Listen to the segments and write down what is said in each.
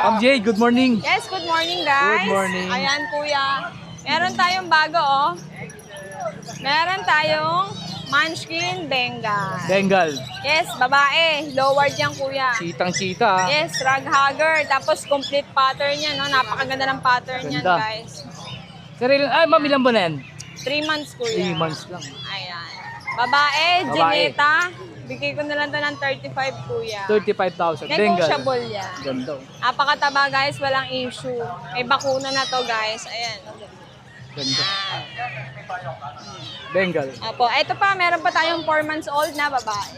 Ma'am Jade, good morning. Yes, good morning guys. Good morning. Ayan kuya. Meron tayong bago oh. Meron tayong Munchkin Bengal. Bengal. Yes, babae. Lowered yan kuya. Chitang-chita. Yes, rag hugger. Tapos complete pattern yan. No? Napakaganda ng pattern yan Ganda. guys. Ay, ma'am, ilan ba na yan? 3 months kuya. 3 months lang. Ayan. Babae, Gineta. Bigay ko na lang to ng 35 kuya. 35,000. Bengal. Negotiable yan. Ganda. Napakataba guys, walang issue. May bakuna na to guys. Ayan. Ganda. Bengal. Apo, ito pa, meron pa tayong 4 months old na babae.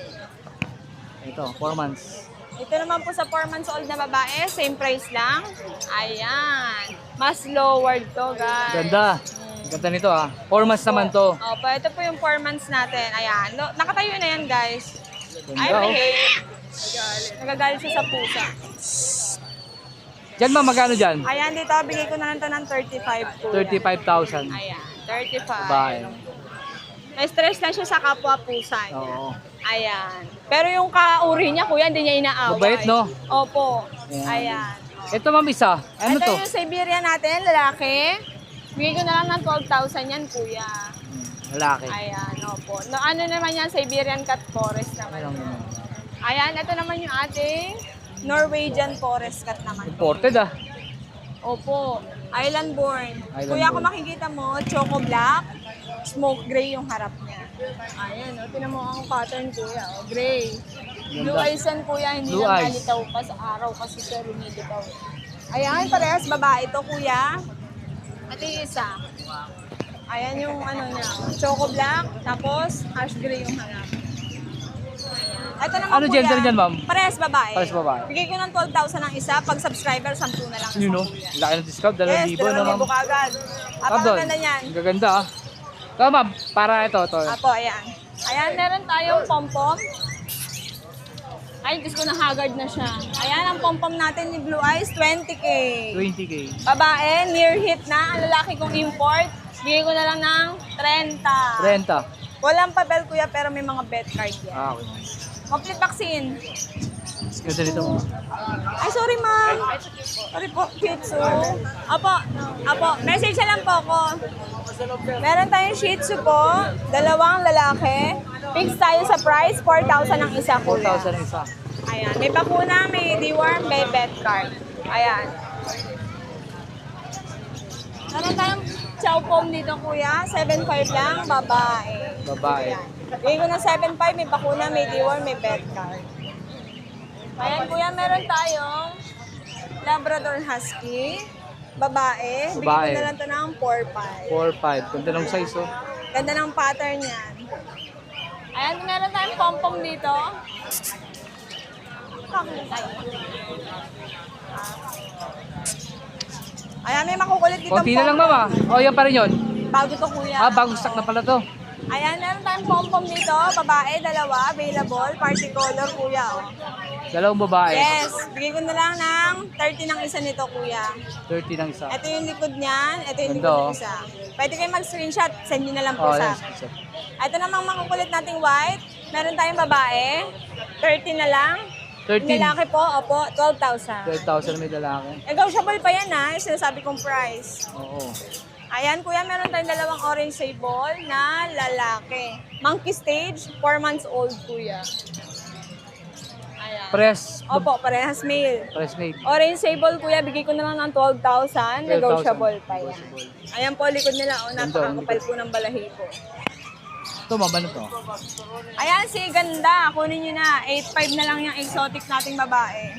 Ito, 4 months. Ito naman po sa 4 months old na babae, same price lang. Ayan. Mas lowered to guys. Ganda. Ganda nito ah. 4 months naman to. Opo, ito po yung 4 months natin. Ayan. Nakatayo na yan guys. Ganda Ay, oh. nagagalit siya sa pusa. Diyan ma'am, magkano dyan? Ayan, dito, bigay ko na lang to ng 35 po. 35,000. Ayan, 35. Babae. Na-stress lang siya sa kapwa pusa niya. Oo. Ayan. Pero yung kauri niya, kuya, hindi niya inaaway. Mabait, no? Opo. Ayan. Ayan. Ito ma'am, isa. Ano Ito to? yung Siberian natin, lalaki. Bigay ko na lang ng 12,000 yan, kuya. Lalaki. Ayan, opo. No, ano naman yan, Siberian Cat Forest naman. Ano naman? Ayan, ito naman yung ating Norwegian Forest Cat naman. Imported ah. Opo, island born. Island Kuya, born. kung makikita mo, choco black, smoke gray yung harap niya. Ayan, o, tinan mo ang pattern, kuya. O, gray. Blue Ganda. eyes yan, kuya. Hindi Blue lang eyes. nalitaw pa sa araw kasi siya lumilitaw. Ayan, parehas babae to, kuya. At yung isa. Ayan yung ano niya, choco black, tapos ash gray yung harap. Ayan. Ito naman, Ano kuya. gender niyan, ma'am? Parehas babae. Parehas babae. Bigay ko ng 12,000 ang isa. Pag subscriber, 10 na lang. You know, laki ng discount, 2,000 Yes, no ma'am? 2,000 kagad. Apakaganda niyan. Ang gaganda ah. Ito ma'am, para ito. Apo, ayan. Ayan, meron tayong pom-pom. Ay, Diyos ko, na-haggard na siya. Ayan, ang pom-pom natin ni Blue Eyes, 20K. 20K. Babae, near hit na. Ang lalaki kong import. Bigay ko na lang ng 30. Renta. Walang papel, kuya, pero may mga bet card yan. Ah, okay. Complete vaccine. Ganda nito mo. Ay, sorry, ma'am. Sorry po, Shih Tzu. Apo, message na lang po ako. Meron tayong Shih Tzu po, 2 lalaki. Fix tayo sa price, 4,000 ang isa, kuya. 4,000 ang isa. Ayan, may bakuna, may deworm, may bet card. Ayan. Meron tayong chow pom dito, kuya. 7,500 lang, babae. Babae. Ayan. Bigay ko ng 7,500, may bakuna, may deworm, may bet card. Ayan, kuya, meron tayong Labrador Husky. Babae. Bigay Babae. ko na lang ito ng 4,500. 4,500. Ganda ng size oh. Ganda ng pattern yan. Ayan, meron tayong pom-pom dito. Ayan, may makukulit dito. Konti na lang ma'am ah. Oh, yan pa rin yun. Bago to, kuya. Ah, bagong stock na pala to. Ayan, meron tayong pom-pom dito. Babae, 2, available. Party color, kuya. Oh. Dalawang babae. Yes, bigay ko na lang ng 30 ng isa nito, kuya. 30 ng isa. Ito yung likod niyan, ito yung Ganda, likod oh. ng isa. Pwede kayo mag-screenshot, send nyo na lang po Oh, sa yan. akin. Ito namang makukulit nating white. Meron tayong babae, 30 na lang. 13. Yung lalaki po, opo, 12,000. 12,000 may lalaki. Negotiable pa yan ha, yung sinasabi kong price. Oo. Ayan, kuya, meron tayong 2 orange sable na lalaki. Monkey stage, 4 months old, kuya. Ayan. Press. Opo, parehas male. Press made. Orange sable, kuya, bigay ko na lang ng 12,000. 12,000. Negotiable pa yan. Negotiable. Ayan po, likod nila. O, Ganda, napakakapal likod. po ng balahibo. Ito ma'am, ano to? Ayan, si ganda. Kunin nyo na. 8,500 na lang yung exotic nating babae.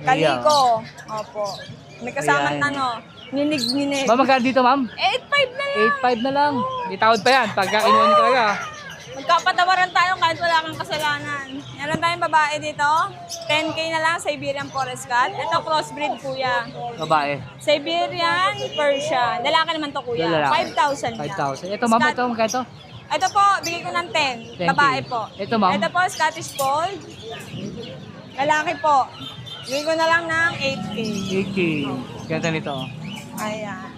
Kaliko. Opo. May kasamang Ayan. ano, ninig-ninig. Ma'am, magkano dito ma'am? 8,500 na lang. 8,500 na lang. Itawad pa yan. Pagka kinuha niyo talaga. Magkapatawaran tayo kahit wala kang kasalanan. Meron tayong babae dito. 10K na lang, Siberian Forest Cat. Ito, crossbreed, kuya. Babae. Siberian Persian. Lalaki naman to, kuya. Lalaki. 5,000 lang. 5,000. Ito ma'am, ito magkano ito? Ito po, bigay ko ng 10. 10K. Babae po. Ito, ma'am? Ito po, Scottish Fold. Lalaki po. Bigay ko na lang ng 8K. 8K. Ganda nito. Ayan.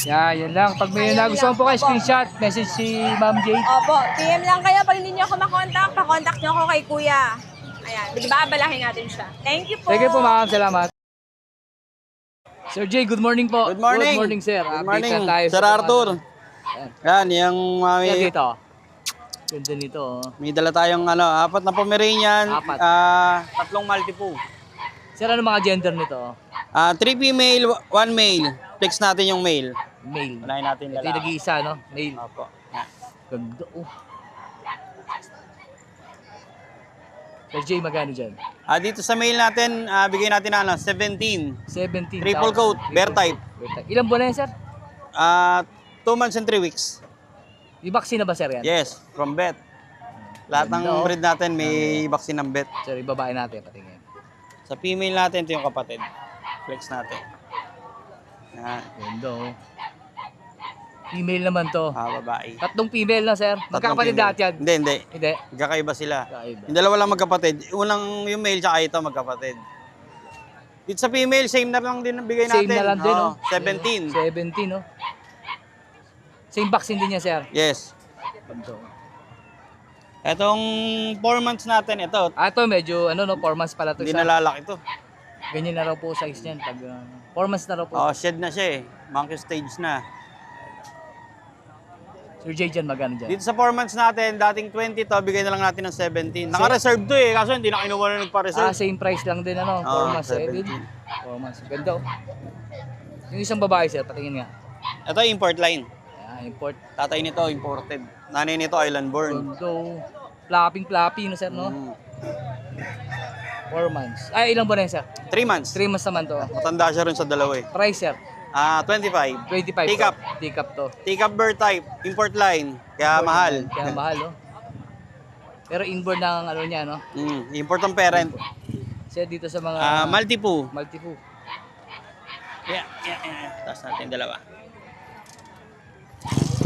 Yan lang. Pag may Ayan nagustuhan lang po kayo, po. screenshot, message si Ma'am Jade. Opo, PM lang kayo. Pag hindi niyo ako makontak, pakontak niyo ako kay Kuya. Ayan, babalahin natin siya. Thank you po. Sige po, ma'am. Salamat. Sir Jay, good morning po. Good morning. Good morning, sir. Good Update morning, lang tayo Sir sa Arthur. Yan, yung Sir, may, dito. Ganda nito. Oh. may dala tayong 4 na Pomeranian, Apat. 3 Maltipoo. Sir, ano mga gender nito? 3 female, 1 male. Flex natin yung male. Male. Unahin natin Ito yung lalaki. nag-iisa, no? Male. Opo. Yan. Ganda, oh. Sir Jay, magkano dyan? Dito sa male natin, bigay natin 17. 17,000. Triple coat, bear type. Bear type. Ilang buwan na yan, sir? 2 months and 3 weeks. I-vaccine na ba, sir, yan? Yes, from vet. Lahat ng Ganda, oh. breed natin may vaccine ng vet. Sir, ibabae natin, patingin. Sa female natin, ito yung kapatid. Flex natin. Yan. Ganda, oh. Female naman to. Babae. Tatlong female na, sir. Magkakapatid Tatlong dati yan. female. Hindi. Hindi. Magkakaiba sila. Magkakaiba. Yung dalawa lang magkapatid. Unang yung male tsaka ito magkapatid. Dito sa female, same na lang din ang bigay natin. Same na lang din, Oo, oh. 17. 17, no? Same vaccine din niya, sir. Yes. Ganda. Etong 4 months natin, ito. Ito, medyo, 4 months pala to. Hindi Isa. nalalaki ito. Ganyan na raw po size niyan. Pag 4 months na raw po. Shed na siya eh. Monkey stage na. Sir Jay, dyan, magkano dyan? Dito sa 4 months natin, dating 20 to, bigay na lang natin ng 17. Naka-reserve to eh, kaso hindi na kinuha na nagpa-reserve. Same price lang din, 4 months. 17. 4 months. Ganda, oh. Yung isang babae, sir, patingin nga. Ito import line. Import. Tatay nito, imported. Nanay nito, island born. Ganda, oh. Flopping, no, sir, no? 4 months. Ilang ba na yun, sir? 3 months. 3 months naman to. Matanda siya rin sa dalawa eh. Price, sir? 25. 25. Take up. Take up to. Take up bird type, import line. Kaya mahal. Kaya mahal, oh. Pero inborn ng niya, no? Import ang parent. Siya dito sa mga Maltipoo. Maltipoo. Yeah. Tapos natin dalawa.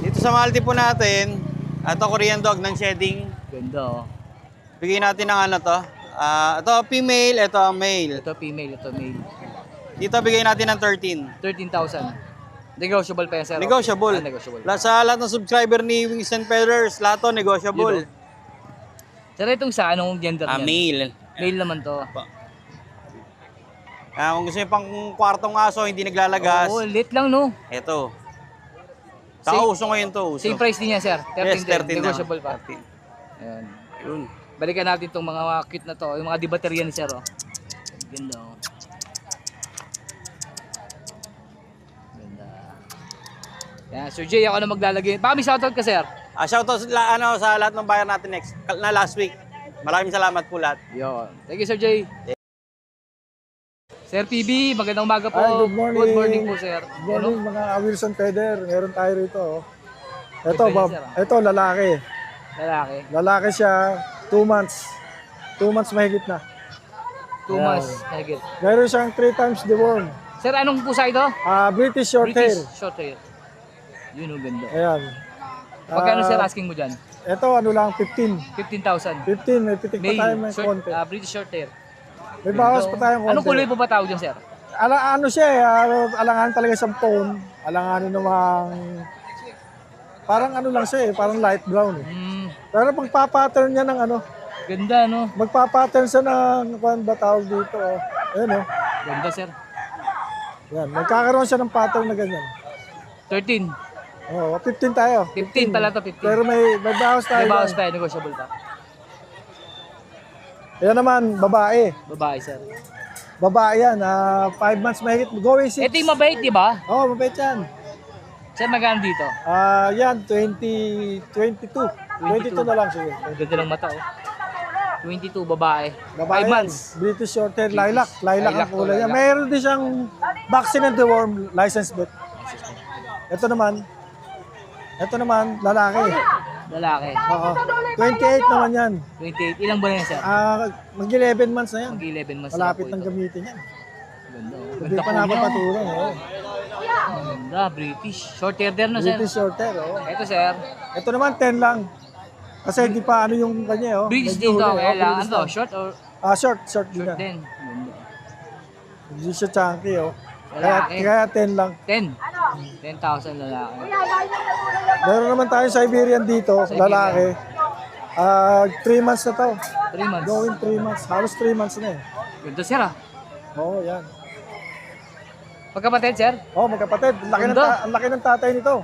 Dito sa Maltipoo natin, ito Korean dog ng shedding. Ganda, oh. Bigay natin ng to. Ito female, ito male. Ito female, ito male. Dito bigay natin ng 13. 13,000. Negotiable pa yan, sir. Negotiable. Negotiable. Sa lahat ng subscriber ni Wings and Feathers, lahat to negotiable. Sir, itong anong gender niyan? Male. Male naman to. Kung gusto niyo pang kwartong aso, hindi naglalagas. Oo, lit lang, no? Ito. Kauso ngayon to. Uso. Same price din yan, sir. 13 Yes, 13 din. na. Negotiable pa. 13. Ayan. Yun. Balikan natin itong mga cute na to. Yung mga debaterya ni sir, oh. Ganda, oh. Ganda. Yan, Sir Jay, ako na maglalagay. Baka may shoutout ka, sir. Shoutout sa lahat ng buyer natin na last week. Maraming salamat po lahat. Yun. Thank you, Sir Jay. Sir PB, magandang umaga po. Ay, good morning. Good morning po, sir. Good morning mga Wilson Feather. Meron tayo rito. Oh. Ito, Good morning, sir. ito lalaki. Lalaki. Lalaki siya, 2 months. 2 months mahigit na. 2 months. Higit. Meron siyang 3 times deworm. Sir, anong pusa ito? British short hair. British short hair. Yun, oh, ganda. Ayan. Magkano, sir, asking mo dyan? Ito, ano lang, 15. 15,000. 15, may pitik pa tayo may konti. British short hair. May bawas pa tayong konti. Anong kulay po ba tawag dyan, sir? Ano siya eh, alanganin talaga siyang tone. Alanganin namang, parang ano lang siya eh, parang light brown eh. Pero magpa-pattern niya ng Ganda, no? magpa-pattern siya ng, ano ba tawag dito oh. Ayan oh. Ganda, sir. Yan, magkakaroon siya ng pattern na ganyan. 13. Oo, 15 tayo. 15 pala to, 15. Pero may bawas tayo. May bawas dyan. pa, negotiable pa. Yan naman, babae. Babae, sir. Babae yan, 5 months mahigit. Going 6. Ito yung mabait, di ba? Oo, mabait yan. Sir, magkano dito? Yan, 22 na lang sige. Ang ganda ng mata, oh. 22, babae. Babae 5 yan, months. British short hair, lilac. Lilac ang to, kulay niya. lilac. Mayroon din siyang vaccine and deworm license vet. Ito naman, lalaki. Lalaki. Oo. 28 naman yan. 28. Ilang buwan na yan, sir? Mag-11 months na yan. Mag-11 months Malapit na nang po ito. gamitin yan. Ganda, oh. Hindi Ganda pa po niya, oh. napapatulan. Oh. Ganda, British. Short hair din, no, sir? British short hair. Oh. Ito, sir. Ito naman 10 lang. Kasi hindi pa ano yung kanya. Oh. British Medyo din to. huli, Kaya lang, British ano to? lang. Short or Short din short yan. din? Ganda. Hindi siya chunky. Oh. Lalaki. Kaya 10 lang. 10. 10,000 lalaki. Meron naman tayong Siberian dito, lalaki. 3 months na to. 3 months. Going 3 months. Halos 3 months na eh. Ganda sir ah. Oo, yan. Magkapatid sir? Oh, magkapatid. Ang laki ng tatay nito.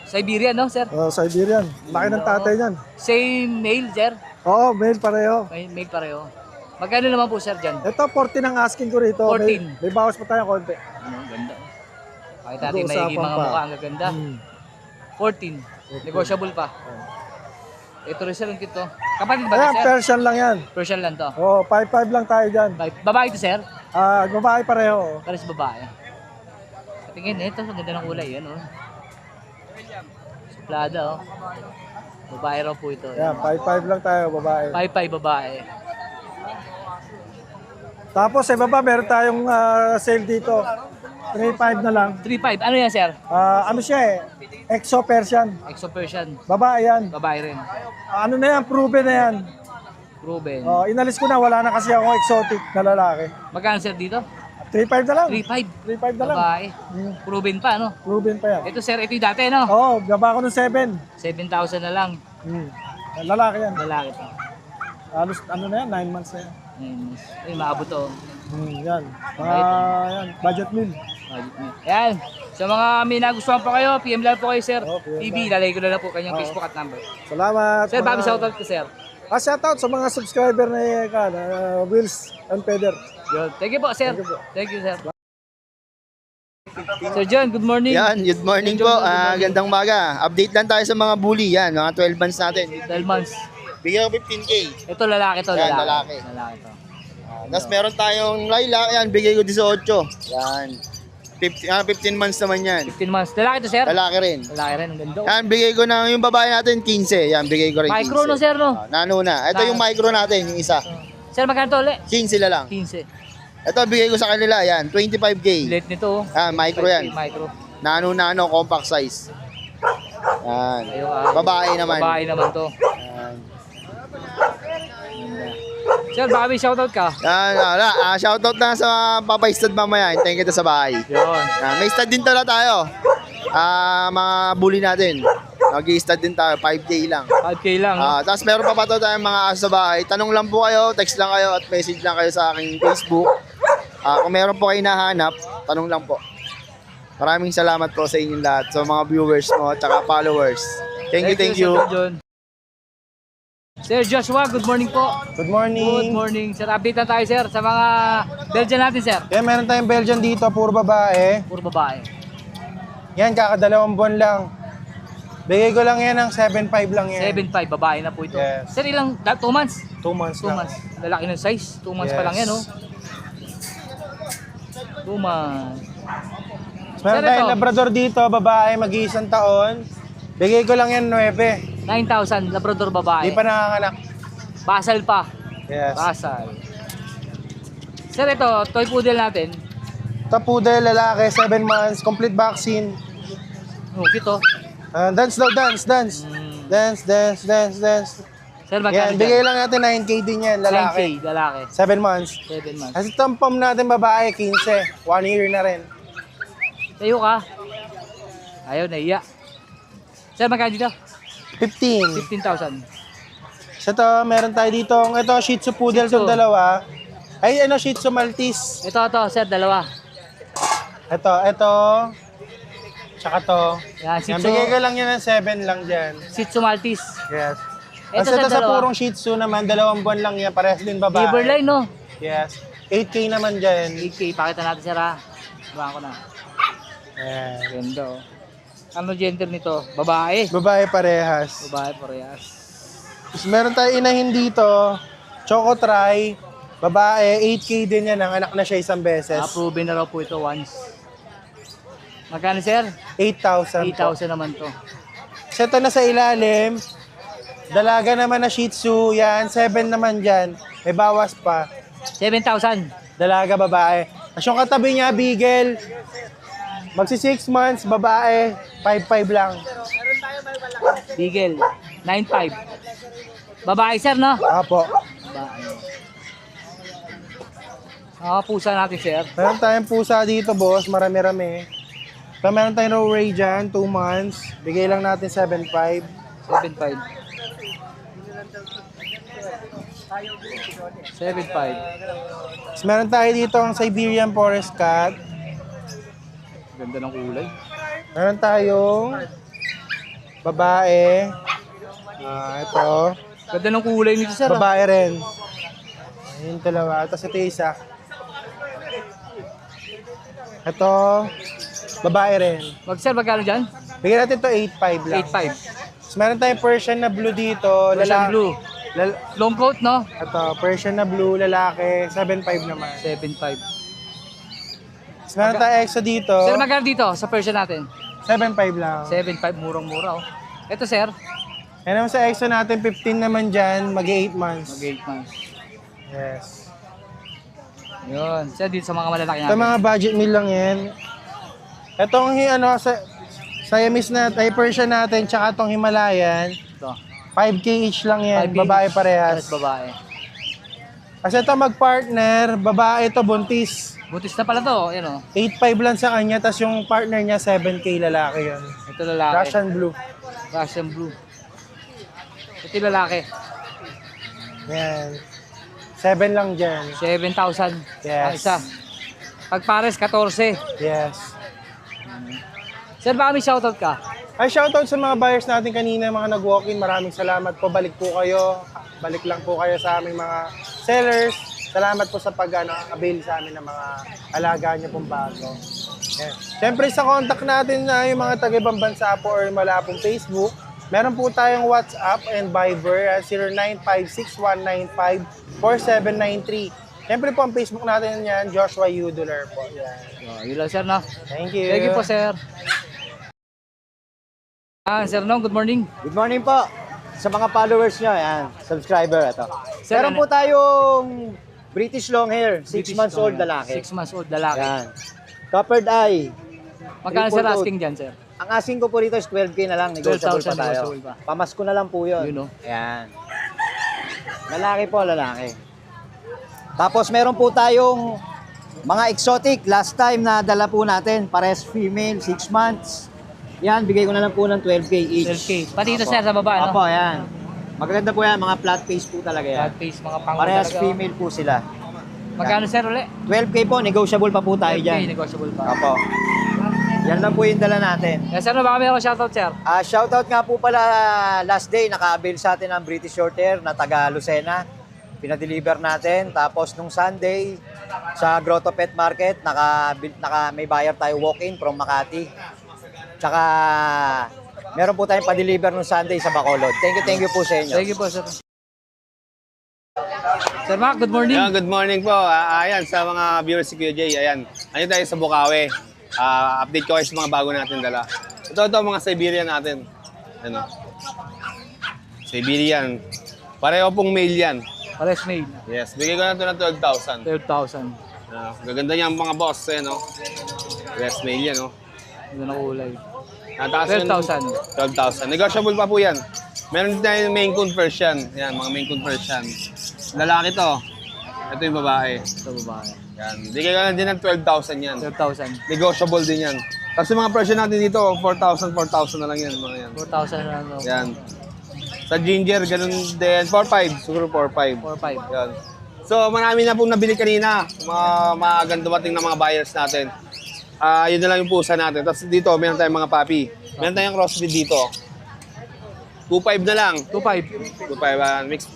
Siberian no sir? Oh, Siberian. Laki ng tatay niyan. Same male sir? Oo, male pareho. Male pareho. Magkano naman po sir dyan? Ito, 14 ang asking ko rito. 14. May bawas pa tayo konti. Ano, ganda. Pakita natin may Pag-uusapan mga pa. mukha ang gaganda. 14. Negotiable pa. Ito rin sir, ang kito. Kapatid ba Ayan, ito sir? Persian lang yan. Persian lang to. Oo, 5-5 lang tayo dyan. Babae ito sir? Babae pareho. Pares babae. Tingin, ito, ang ganda ng kulay. Yan, oh. Suplada, oh. Babae raw po ito. Ayan, 5-5 lang tayo, babae. 5'5" babae. Tapos sa baba, meron tayong sale dito. 3-5 na lang. 3'5". Ano yan, sir? Ano siya eh? Exo Persian. Exo Persian. Babae yan. Babae rin. Ano na yan? Proven na yan. Proven. Inalis ko na. Wala na kasi akong exotic na lalaki. Magkano, sir, dito? 3-5 na lang. 3'5". 3-5 na lang. Babae. Proven pa, no? Proven pa yan. Ito, sir, ito yung dati, no? Oo, gaba ko ng 7. 7,000 na lang. Lalaki yan. Lalaki to. Halos ano na yan? 9 months na yan. Ay, maabot to. Yan. Yan. Budget meal. Ayan. Sa mga may nagustuhan po kayo, PM lang po kayo, sir. Oo, PM TV, lalagay ko na lang po kanyang Facebook at number. Salamat. Sir, bago shoutout ko, sir. Shoutout sa mga subscriber na Wills and Peder. Yun. Thank you po, sir. Thank you po. Thank you, sir. Sir John, good morning. Yan, good morning po. Gandang umaga. Update lang tayo sa mga bully. Yan, mga 12 months natin. 12 months. Bigyan ko 15K. Ito lalaki to, Yan, lalaki. lalaki. Lalaki to. Tapos meron tayong lilac. Yan, bigay ko 18. Yan. 15 months naman yan. 15 months. Lalaki to, sir? Lalaki rin. Lalaki rin, ang ganda. Yan, bigay ko na yung babae natin 15. Yan, bigay ko rin 15. Micro no, sir, no? Nano na. Ito yung micro natin, yung isa. Sir, magkano to ulit? 15 sila lang. 15. Ito, bigay ko sa kanila. Yan, 25K. Late nito, oh. Micro yan. Micro. Nano, compact size. Yan. Ayun, ah. Babae naman. Babae naman to. Yan. Sir, baka may shoutout ka? Yan, wala. Shoutout na sa Papa Stud mamaya. Hintayin kita sa bahay. Yun. May stud din tala tayo. Mga bully natin. Nag-i-stud din tayo. 5K lang. 5K lang, no? Tapos meron pa pa to tayong mga aso sa bahay. Tanong lang po kayo, text lang kayo at message lang kayo sa aking Facebook. Kung meron po kayo nahanap, tanong lang po. Maraming salamat po sa inyong lahat. Sa mga viewers mo at saka followers. Thank you. Sir John. Sir Joshua, good morning po. Good Good morning. morning. Sir, update na tayo, sir, sa mga Belgian natin, sir. Yan, meron tayong Belgian dito, puro babae. Puro babae. Yan, kakadalawang buwan lang. Bigay ko lang yan ng 7.5 lang yan. 7'5", babae na po ito. Yes. Sir, ilang? 2 months? 2 months 2 lang. months. Lalaki ng size. 2 months pa Yes. lang yan, oh. 2 months. Meron Sir, tayong ito. Labrador dito, babae, mag-iisang taon. Bigay ko lang yan 9. 9,000, Labrador babae. Di pa nakakanak. Basal pa. Yes. Basal. Sir, ito, toy poodle natin. Ito poodle, lalaki, 7 months, complete vaccine. Oh, kito. Dance daw, dance. Dance. Sir, magkano Yan, bigay lang natin 9K din yan, 9K, lalaki. lalaki. 7 months. 7 months. Kasi itong pom natin babae, 15. 1 year na rin. Tayo ka. Ayaw, naiya. Sir, magkano dito? 15. 15,000. So ito, meron tayo dito. Ito, Shih Tzu Poodle Shih Tzu. itong dalawa. Ay, Shih Tzu Maltese. Ito, sir, dalawa. Ito. Tsaka to. Yan, Shih Yan, Tzu. bigay ko lang yan ng 7 lang dyan. Shih Tzu Maltese. Yes. Ito Kasi sa ito sa dalawa. purong Shih Tzu naman, 2 buwan lang yan. Parehas din babae. Liverline, no? Yes. 8K naman dyan. 8K, pakita natin, sir, ha? Buwan ko na. Ayan. Ganda, oh. Ano gender nito? Babae. Babae parehas. Babae, parehas. Tapos meron tayo inahin dito. Choco Try. Babae, 8K din yan. Ang anak na siya isang beses. Proven na raw po ito once. Magkano, sir? 8,000 po. 8,000 naman to. So ito na sa ilalim. Dalaga naman na Shih Tzu. Yan, 7 naman dyan. May bawas pa. 7,000. Dalaga, babae. Tapos yung katabi niya, Beagle. Magsi 6 months, babae. 5'5 lang. Beagle. 9,500. Babae, sir, no? Apo. Babae. Pusa natin, sir. Meron tayong pusa dito, boss. Marami-rami. Ito meron tayong Row Ray dyan, 2 months. Bigay lang natin 7.5. 7.5. 7.5. Tapos meron tayo dito ang Siberian Forest Cat. Ganda ng kulay. Meron tayong babae. Ito. Ganda ng kulay nito, sir. Babae rin. Ayun, dalawa. Tapos ito isa. Ito. Babae rin. Sir, magkano dyan? Bigyan natin ito 8.5 lang. 8.5. Tapos meron tayong Persian na blue dito. Persian blue. Long coat, no? Ito, Persian na blue, lalaki. 7.5 naman. 7.5. Tapos meron tayong EXO dito. Sir, magkano dito sa Persian natin? 7.5 lang. 7.5, murang-mura, oh. Ito, sir. Yan naman sa EXO natin, 15 naman dyan, mag-8 months. Mag 8 months. Yes. Yun. Sir, dito sa mga malalaki Ito natin. mga budget meal lang yan. Itong sa Siamese na Persian natin, tsaka itong Himalayan, Ito. 5K each lang yan, 5K babae each. parehas. Parehas babae. Kasi ito magpartner, babae ito buntis. Butis na pala to, yan, oh. 8.5 lang sa kanya, tapos yung partner niya 7K lalaki yun. Ito lalaki. Russian blue. Russian blue. Ito yung lalaki. Yan. 7 lang dyan. 7,000. Yes. Ang isa. Pag pares, 14. Yes. Sir, baka may shoutout ka? Ay, shoutout sa mga buyers natin kanina, mga nag-walk-in. Maraming salamat po. Balik po kayo. Balik lang po kayo sa aming mga sellers. Salamat po sa pag-avail sa amin ng mga alaga niyo pong bago. Yan. Siyempre sa contact natin na yung mga taga-ibang bansa po or wala pong Facebook, meron po tayong WhatsApp and Viber at 0956-195-4793. Siyempre po ang Facebook natin yan, Joshua Udular po. Yan. Oh, yun lang, sir, no? Thank you. Thank you po, sir. Sir Nong, good morning. Good morning po sa mga followers nyo, yan, subscriber ito. Sir, Meron ano? po tayong British long hair, 6 British months old Long, lalaki. 6 months old lalaki. Yan. Coppered eye. Magkano, sir, Triple coat. asking dyan, sir? Ang asking ko po rito is 12K na lang, negotiable 12,000 pa tayo. negotiable pa. Pamasko na lang po yun. Yun, oh. Ayan. Lalaki po, lalaki. Tapos meron po tayong mga exotic. Last time na dala po natin, pares female, 6 months. Yan, bigay ko na lang po ng 12K each. 12K. Pati ito, Opo. sir, sa baba, no? Opo, yan. Magaganda po yan, mga flat face po talaga yan. Flat face, mga pango Parehas talaga, oh. female po sila. Magkano, sir, ulit? 12K po, negotiable pa po tayo 12K, dyan. negotiable pa. Opo. Yan lang po yung dala natin. Yes, sir, baka meron shoutout, sir. Shoutout nga po pala last day, naka-avail sa atin ang British Shorthair na taga Lucena. Pinadeliver natin. Tapos nung Sunday, sa Grotto Pet Market, may buyer tayo walk-in from Makati. Tsaka meron po tayong pa-deliver nung Sunday sa Bacolod. Thank you po sa inyo. Thank you po, sir. Sir Mac, good morning. Good morning po. Ayan, sa mga viewers si Kuya Jay, ayan. Ano tayo sa Bukawi. Update ko kayo sa mga bago natin dala. Ito mga Siberian natin. Ano? Siberian. Pareho pong male yan. Pares made. Yes, bigay ko na ito ng 12,000. 12,000. Gaganda niya ang mga boss, eh, no? Yes, male yan, no? Ito na kulay. Nataas yun, 12,000. 12,000. Negotiable pa po yan. Meron din tayong main conversion. Yan, mga main conversion. Lalaki to. Ito yung babae. Ito babae. Yan. Bigay ko na din ng 12,000 yan. 12,000. Negotiable din yan. Tapos yung mga version natin dito, 4,000 na lang yan. Mga yan. 4,000 na lang. no? Yan. Sa ginger, ganun din. 4,500. Siguro 4,500. 4,500. Yan. So, marami na pong nabili kanina. Maagang dumating na mga buyers natin. Yun na lang yung pusa natin. Tapos dito, meron tayong mga puppy. Meron tayong crossbreed dito. 2,500 na lang. 2,500. 2,500. Mixed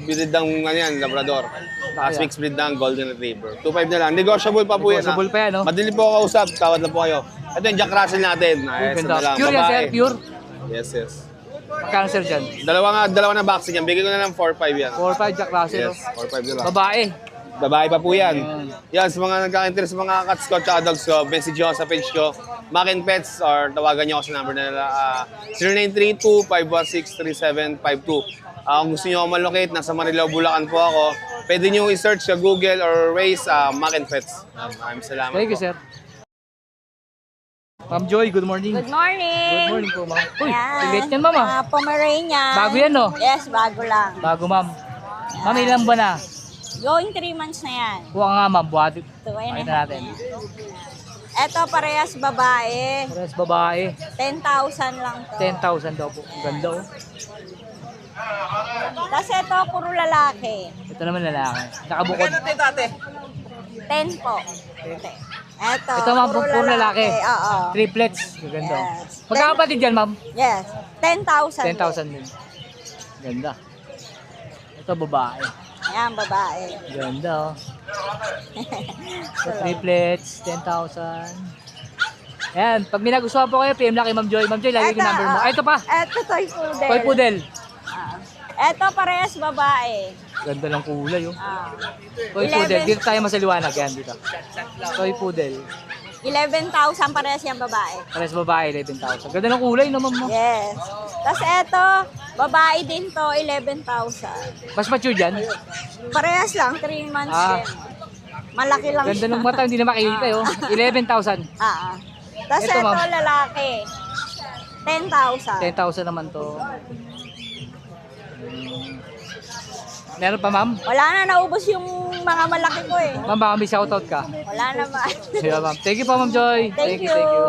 breed ng ano yan, Labrador. Tapos Yeah. mixed breed ng Golden Retriever. 2,500 na lang. Negotiable pa po yan. Negotiable pa yan, no? Madali po ako kausap. Tawad lang po kayo. Ito yung Jack Russell natin. Ayos Ganda. na lang. Pure yan, sir. Babae. Pure. Yes, yes. Magkano, sir, dyan? Dalawa na vaccine yan. Bigay ko na lang 4,500 yan. 4,500 Jack Russell. Yes, 4,500 na lang. Babae. Babae pa po yan. Yan, sa mga nagkaka-interest sa mga cats ko at dogs ko, message nyo sa page ko, Mac and Pets, or tawagan nyo ako sa number na nila, 0932-516-3752. Kung gusto nyo ako malocate, nasa Marilao, Bulacan po ako. Pwede nyo i-search sa Google or Waze, Mac and Pets. Maraming salamat Thank you, po. sir. Ma'am Joy, good morning. Good morning. Good morning po, ma'am. Uy, Yan. late yan, ma'am, ah. Pomeranian. Bago yan, no? Yes, bago lang. Bago, ma'am. Ma'am, ilan ba na? Going 3 months na yan. Kuha nga, ma'am. Buhati. Two and a Pakita half natin. na yan. Eto parehas babae. Parehas babae. 10,000 lang to. 10,000 daw po. Ang ganda oh. Tapos ito, puro lalaki. Ito naman lalaki. Nakabukod. 10 po. Eto, Ito ma'am, puro lalaki. Oo. Triplets. Ganda. Yes. Magkakapatid yan ma'am? Yes. 10,000. 10,000 din. Ganda. Ito babae. Yan, babae. Ganda oh. So, triplets, 10,000. Ayan, pag may nagustuhan po kayo, PM lang kay Ma'am Joy. Ma'am Joy, lagay ko yung number mo. Ay, ito pa. Eto, toy poodle. Toy poodle. Eto, parehas babae. Ganda ng kulay oh. Toy 11. poodle. Dito tayo masaliwanag. Yan, dito. Toy poodle. 11,000 parehas yung babae. Parehas babae, 11,000. Ganda ng kulay naman mo. Yes. Tapos eto, babae din to, 11,000. Mas mature dyan. Parehas lang, 3 months Ah. din. Malaki lang Ganda siya. ng mata, hindi na makikita oh. 11,000. Tapos Ito, eto, ma'am. lalaki. 10,000. 10,000 naman to. Meron pa ma'am? Wala na, naubos yung mga malaki ko eh. Ma'am, baka may shoutout ka. Wala naman. Yeah, ma'am. Thank you po, Ma'am Joy. Thank you. Thank you.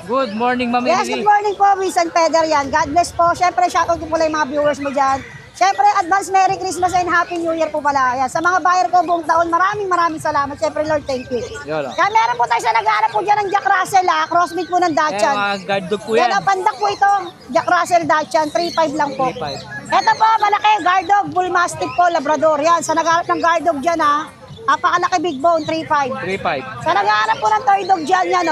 Good morning, Ma'am Yes, Emily. good morning po, Miss and Peder yan. God bless po. Siyempre, shoutout ko pala yung mga viewers mo dyan. Siyempre, advance Merry Christmas and Happy New Year po pala. Yan. Sa mga buyer ko buong taon, maraming salamat. Siyempre, Lord, thank you. Yun lang. Kaya meron po tayo sa nag-aanap po dyan ng Jack Russell, crossbreed po ng Ayan, Dachshund. mga guard dog po Yan, yan. pandak po ito, Jack Russell Dachshund, 3.5 lang po. 3.5. Ito po, malaki, guard dog, bull mastiff po, Labrador. Yan, sa nag-aanap ng guard dog dyan, napakalaki big bone, 3.5. 3.5. Sa nag-aanap po ng toy dog dyan, yan,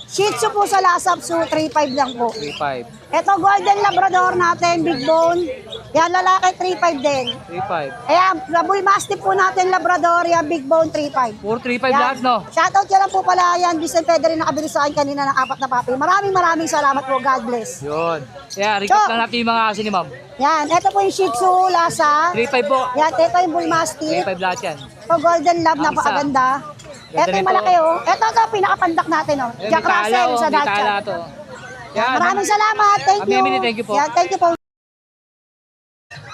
Shih Tzu po sa Lasap Zoo, 3.5 lang po. 3.5. Ito, golden labrador natin, big bone. Yan, lalaki, 3.5 din. 3.5. Ayan, bull mastiff po natin, labrador, yan, big bone, 3.5. Puro 3.5 lahat, no? Shoutout yan lang po pala, yan, Vincent Pedro, rin nakabili sa akin kanina ng 4 na papi. Maraming salamat po, God bless. Yun. Kaya, recap lang natin yung mga aso ni Ma'am. Yan, ito po yung Shih Tzu, Lhasa. 3.5 po. Yan, ito yung bull mastiff. 3.5 lahat yan. Ito, golden lab, Ang isa. napakaganda. Ganda Ito yung nito. malaki, Ito, pinakapandak natin, Ayun, Jack may tala, Russell oh. sa May tala Dachshund. to. Yan. Maraming salamat, thank Ma'am you. Emily, thank you po. Yan, thank you po.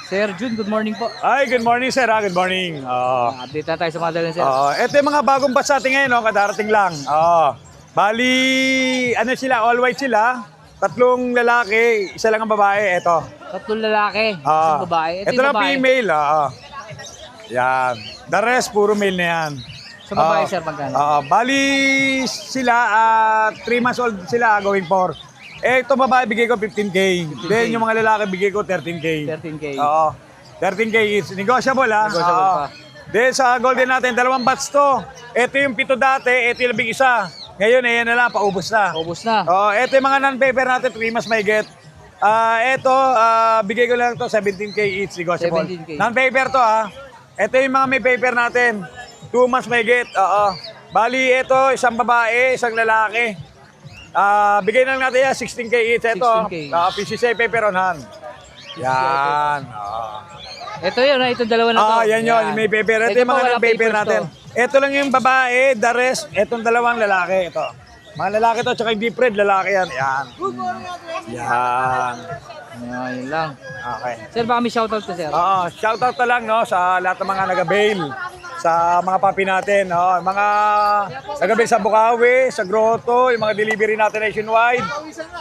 Sir Jun, good morning po. Ay, good morning sir. Good morning. Update na tayo sa mga dalan, sir. Ito yung mga bagong batch natin ngayon, kadarating lang. Bali, ano sila, all white sila. 3 lalaki, 1 lang ang babae. Ito. 3 lalaki, 1 babae. Ito yung na babae. female. Yan. The rest, puro male na yan. Sa babae, sir, magkano? Bali sila, 3 months old sila, going for. Ito babae, bigay ko 15K. Then yung mga lalaki, bigay ko 13K. 13K. 13K is negotiable Negotiable pa. Then sa golden natin, 2 batch to. Ito yung 7 dati, ito yung 1. Ngayon, ayan na lang, paubos na. Ubus na. Ito yung mga non-paper natin, 3 months may get. Ito, bigay ko lang to 17K each, negotiable. 17K. Non-paper to Ito yung mga may paper natin, 2 months may get. Bali, ito, 1 babae, 1 lalaki. Bigay na lang natin yan, 16K each. Ito, 16K. PCCI paper on hand. Yan. Ito yun, itong dalawa na to. Yan yun, may paper. Ito yung po, mga walang paper papers natin. to. Ito lang yung babae, the rest, itong 2 lalaki. Ito. Mga lalaki to, tsaka yung deep red, lalaki yan. Yan. Yan. Yun lang. Okay. Sir, baka may shoutout ka, sir. Shoutout na lang sa lahat ng mga nag-avail sa mga papi natin. Mga nag-avail sa Bukawi, sa Grotto, yung mga delivery natin nationwide,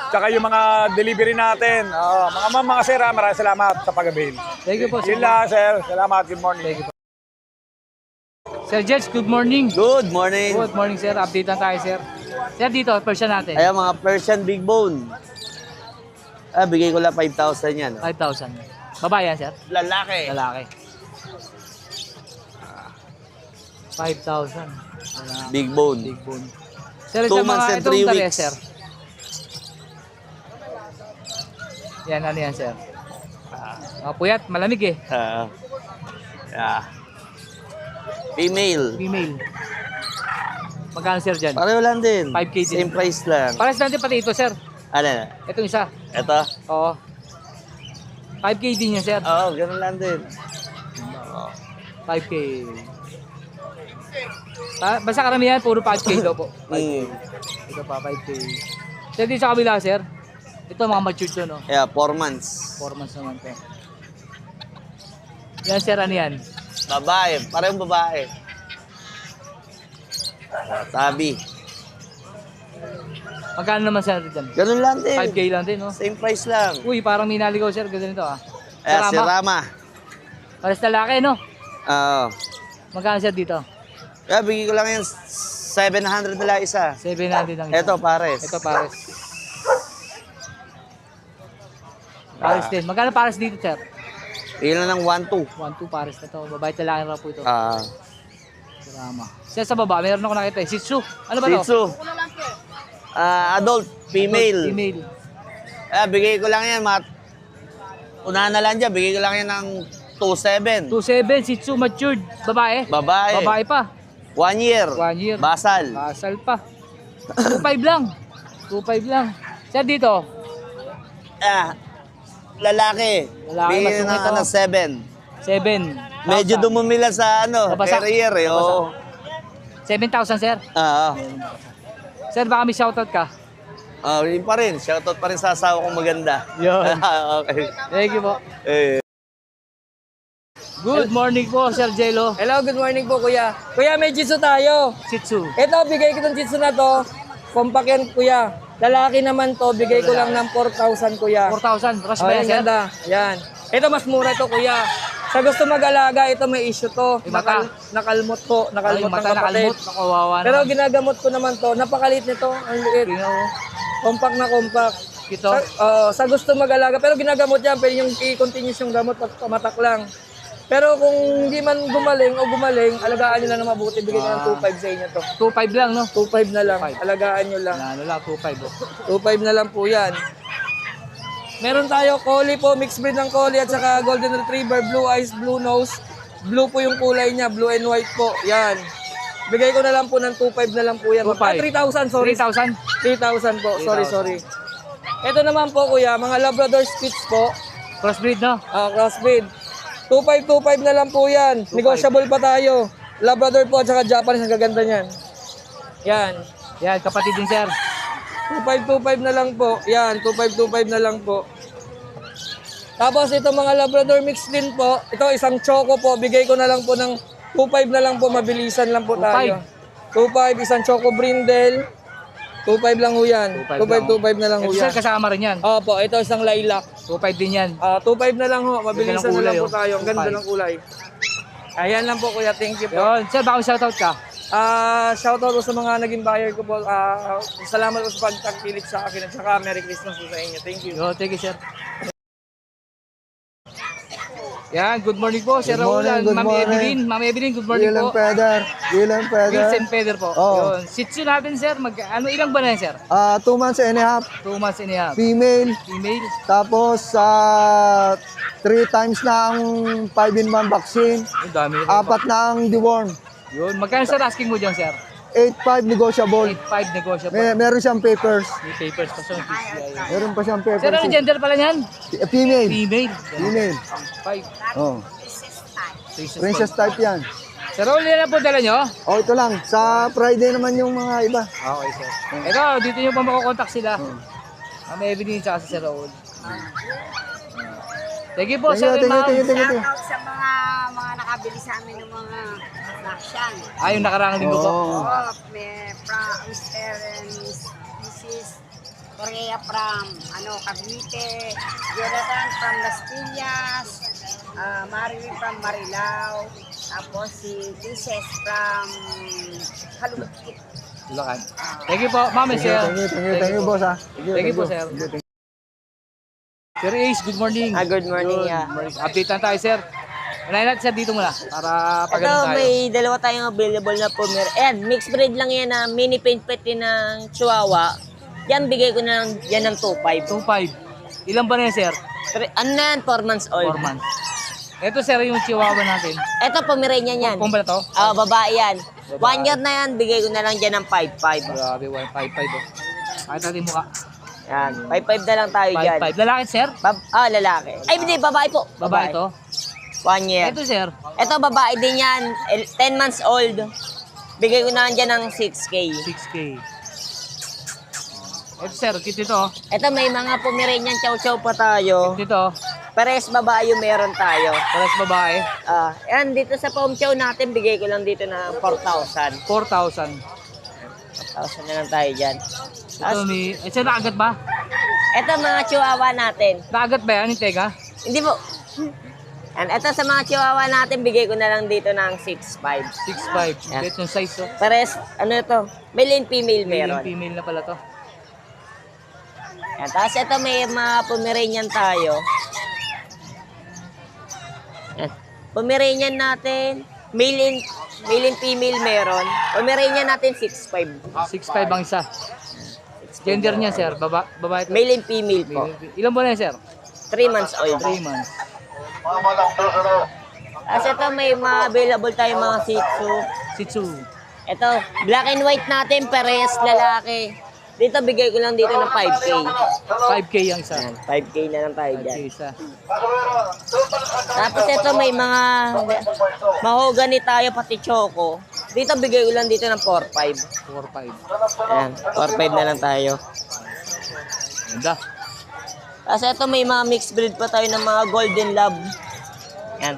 tsaka yung mga delivery natin. Mga ma'am, mga sir, maraming salamat sa pag-avail. Thank you po, sir. Yun lang, sir. Salamat. Good morning. Thank you po. Sir Jets, good morning. Good morning. Good morning, sir. Update na tayo, sir. Sir, dito, Persian natin. Ayan, mga Persian Big Bone. Bigay ko lang 5,000 yan. 5,000. Babae yan, sir? Lalaki. Lalaki. 5,000. Lalaki. Big Bone. Big bone. Sir, 2 months and 3 weeks. Sir. Yan, ano yan, sir? Puyat, malamig eh. Yeah. Female. Female. Magkano, sir, dyan? Pareho lang din. 5K din. Same price lang. Pares natin pati ito, sir. Ano? Itong isa. Ito? Oo. 5K din yan, sir. Oo, ganun lang din. 5K. Basta karamihan, puro 5K daw po. 5K. Ito pa, 5K. Sir, dito sa kabila, sir. Ito, mga matured to, no? Yeah, 4 months. 4 months naman to. Yan, sir, ano yan? Babae. Parehong babae. Tabi. Magkano naman sir dyan? Ganun lang din. 5K lang din, no? Same price lang. Uy, parang may naligaw sir, ganito ah. Si Rama. Pares lalaki, no? Oo. Magkano sir dito? Kaya bigay ko lang yan 700 na lang isa. 700 lang isa. Ito, pares. Ito pares. Pares din. Magkano pares dito sir? Bigay lang ng 1-2. 1-2 pares na to. Babae lalaki raw po ito. Drama. Siya sa baba, meron ako nakita eh. Shih Tzu. Ano ba to? Shih Tzu. Adult, female. Female. Bigay ko lang yan, unahan na lang dyan, bigay ko lang yan ng 2.7. 2.7, Shih Tzu matured. Babae? Babae. Babae pa. 1 year. 1 year. Basal. Basal pa. 2.5 lang. 2.5 lang. Sir dito? Lalaki. Bigay masungit na ng 7. 7. Medyo dumumila sa Nabasa. per year eh. Oo. 7,000 sir. Sir, baka may shoutout ka. Yun pa rin. Shoutout pa rin sa asawa kong maganda. Yun. Okay. Thank you po. Good morning po, Sir Jello. Hello, good morning po, kuya. Kuya, may jitsu tayo. Shih Tzu. Ito, bigay ko ng jitsu na to. Compact yan, kuya. Lalaki naman to, bigay ko lang ng 4,000, kuya. 4,000. Rush ba yan, Ayan, sir? ganda. Yan. Ito, mas mura to, kuya. Sa gusto mag-alaga, ito may issue to. Yung mata. Nakalmot po. Nakalmot ng kapatid. nakalmot. Nakawawa Pero naman. ginagamot ko naman to. Napakalit nito. Ang liit. Compact na compact. Ito? Sa gusto mag-alaga. Pero ginagamot yan. Pwede yung i-continuous yung gamot pag pamatak lang. Pero kung hindi man gumaling o gumaling, alagaan nyo lang na mabuti. Bigyan nyo ng 2.5 sa inyo to. 2.5 lang, no? 2.5 na lang. 2.5. Alagaan nyo lang. Ano lang, 2.5. 2.5 na lang po yan. Meron tayo collie po, mixed breed ng collie at saka golden retriever, blue eyes, blue nose. Blue po yung kulay niya, blue and white po. Yan. Bigay ko na lang po ng 2.5 na lang po yan. 3,000, sorry. 3,000? 3,000 po, 3,000. sorry. Ito naman po kuya, mga Labrador Spitz po. Crossbreed, no? Crossbreed. 2.5 na lang po yan. Negotiable pa tayo. Labrador po at saka Japanese, ang gaganda niyan. Yan. Yan, kapatid din, sir. 2.5 na lang po. Yan, 2.5 na lang po. Tapos ito mga Labrador mix din po. Ito isang choco po. Bigay ko na lang po ng 2.5 na lang po. Mabilisan lang po tayo. 2.5, isang choco brindle. 2.5 lang ho yan. 2.5 na lang ho Ito, yan. sir, kasama rin yan. Opo, ito isang lilac. 2.5 din yan. 2.5 na lang ho. Mabilisan na lang po oh. tayo. Ang ganda ng kulay. Ayan lang po kuya. Thank you po. Yun. Sir, baka shoutout ka? Shoutout po sa mga naging buyer ko po. Salamat po sa pagtagpilit sa akin at saka Merry Christmas po sa inyo. Thank you. Yo, thank you, sir. Yan, good morning po, Sir Raul. morning, good Ma'am morning. Evelyn. Ma'am Evelyn, good morning Gilang po. Feather. Gilang Feather. Wheels and Feather po. Oo. Yun. Shih Tzu natin, sir. Ilang ba na yan, sir? 2 months and a half. 2 months and a half. Female. Female. Tapos 3 times na ang 5-in-1 vaccine. Ang dami. 4 na ang deworm. Yun. Magkano, sir, asking mo dyan, sir? 8.5 negotiable. 8.5 negotiable. Meron siyang papers. May papers pa siya. Meron pa siyang papers. Sir, ano gender pala niyan? Female. Female. Female. 5. Oh. Princess type yan. Sir Raul, yan na po dala nyo? Oh, ito lang. Sa Friday naman yung mga iba. Okay, sir. Ito, dito nyo pa makukontakt sila. Ma'am Evelyn at si Sir Raul. Thank you po, sir and ma'am. Shoutout sa mga nakabili sa amin ng mga action. Yung nakarang linggo po. May Mr. and Mrs. Correa from Cavite, Jonathan from Las Piñas, Marilyn from Marilao, tapos si Princess from Halukit. Bulacan. Thank you po, ma'am and sir. Thank you, boss. Thank you po, sir. Sir Ace, good morning. Good morning, yeah. Update na tayo, sir. Unahin natin, sir, dito muna para Ito, pagano'n tayo. may dalawa tayong available na pumer. Ayan, mixed breed lang yan na mini paint pet din ng Chihuahua. Yan, bigay ko na lang yan ng 2.5. 2.5. Ilan ba na yan, sir? Ano na yan? 4 months old. 4 months. Ito, sir, yung Chihuahua natin. Ito, Pomeranian yan. Kung ba na to? Babae yan. Babae. 1 year na yan, bigay ko na lang dyan ng 5.5. Grabe, 5.5 oh. Kahit natin mukha. Yan, 5.5 na lang tayo dyan. 5.5. Lalaki, sir? Lalaki. Ay, hindi, babae po. Babae to? 1 year. Ito, sir? Ito, babae din yan. 10 months old. Bigay ko na lang dyan ng 6K. 6K. Ito, sir, kit ito. Ito, may mga Pomeranian chow-chow pa tayo. Kit ito. Pares babae yung meron tayo. Pares babae? Yan, dito sa Pom Chow natin, bigay ko lang dito na 4,000. 4,000. 4,000 na lang tayo dyan. Ito may... Sir, nakagat ba? Ito mga chihuahua natin. Nakagat ba yan? Yung tega? Hindi po. Yan, ito sa mga chihuahua natin, bigay ko na lang dito ng 6,500. 6'5". Yan. Ito yung size, oh. Pares, ano ito? Male and female Male meron. and female na pala to. Yan, tapos ito may mga Pomeranian tayo. Yan. Pomeranian natin, male and female meron. Pomeranian natin 6'5". 6'5" ang isa. Gender niya, sir? Babae to? Male and female po. Ilan buwan na yan, sir? 3 months old. 3 months. Tapos ito may mga available tayo mga Shih Tzu. Shih Tzu. Ito, black and white natin, pares, lalaki. Dito, bigay ko lang dito ng 5K. 5K ang isa. Yan, 5K na lang tayo 5K dyan. isa. Tapos ito may mga mahogany tayo, pati choco. Dito, bigay ko lang dito ng 4-5. 4'5". Ayan, 4-5 na lang tayo. Ganda. Tapos ito may mga mixed breed pa tayo ng mga golden lab. Yan.